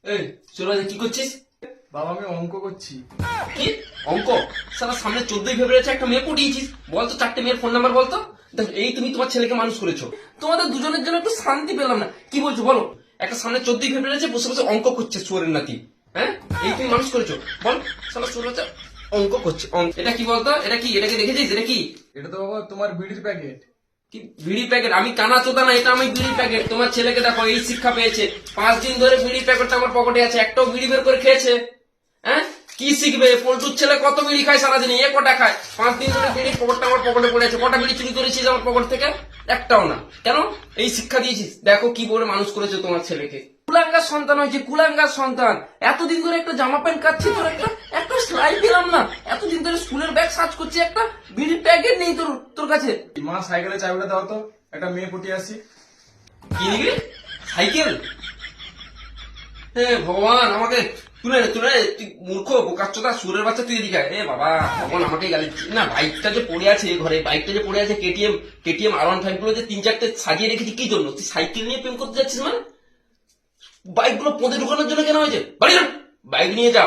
এই সুরাজ কি করছিস? বাবা আমি অঙ্ক করছি। কি অঙ্ক? সারা সামনে 14ই ফেব্রুয়ারি আছে, একটা মেয়ে পটিয়েছিস। বলতো 4টে মেয়ের ফোন নাম্বার বলতো। দেখ এই তুমি তোমার ছেলেকে মানুষ করেছো, তোমাদের দুজনের জন্য একটু শান্তি পেলাম না। কি বলছো বলো? একটা সামনে 14ই ফেব্রুয়ারি আছে, বসে বসে অঙ্ক করছে সুরের নাতি। হ্যাঁ, এই তুমি মানুষ করেছো? বল। সারা সুরাজ অঙ্ক করছে। এটা কি বলতো? এটা কি? এটাকে দেখেছিস? এটা কি? এটা তো বাবা তোমার বিড়ির প্যাকেট। কি বিড়ি প্যাকেট? আমি কানা চোদা না, এটা আমি বিড়ি প্যাকেট। তোমার ছেলেকে দেখো, এই শিক্ষা পেয়েছে। 5 দিন ধরে বিড়ি প্যাকেটটা আমার পকেটে আছে, একটাও বিড়ি বের করে খেয়েছে? হ্যাঁ, কি শিখবে? পল্টুর ছেলে কত বিড়ি খায় সারাদিনে, এ কটা খায়? 5 দিন ধরে বিড়ি পকেটটা আমার পকেটে পড়ে আছে। কটা বিড়ি চুরি করেছিস আমার পকেট থেকে? একটাও না। কেন? এই শিক্ষা দিয়েছিস। দেখো কি বলে মানুষ করেছে তোমার ছেলেকে। কুলাঙ্গার সন্তান হয়েছে, কুলাঙ্গার সন্তান। এতদিন ধরে একটা জামা প্যান্ট কাচ্ছি, তোর একটা একটা সেলাই পেলাম না। এতদিন ধরে স্কুলের ব্যাগ সার্চ করছি, একটা বিড়ির প্যাকেট নেই তোর তোর কাছে। মা সাইকেলে চাবিটা দাও তো, একটা মেয়ে পটিয়ে আসি। কি নিবি? সাইকেল? হে ভগবান, আমাকে তুলে তুলে, তুই মূর্খ বোকাচ্চোদা সুরের বাচ্চা, তুই এদিকে আয়। এ বাবা, ভগবান আমাকে গালি দিচ্ছিস না। বাইকটা যে পড়ে আছে ঘরে, বাইকটা যে পড়ে আছে, কেটিএম R15 গুলো যে 3-4টে সাজিয়ে রেখেছি কি জন্য? তুই সাইকেল নিয়ে প্রেম করতে যাচ্ছিস মানে? বাইক গুলো পদে ঢুকানোর জন্য কেন হয়েছে? বাড়ি যা, বাইক নিয়ে যা।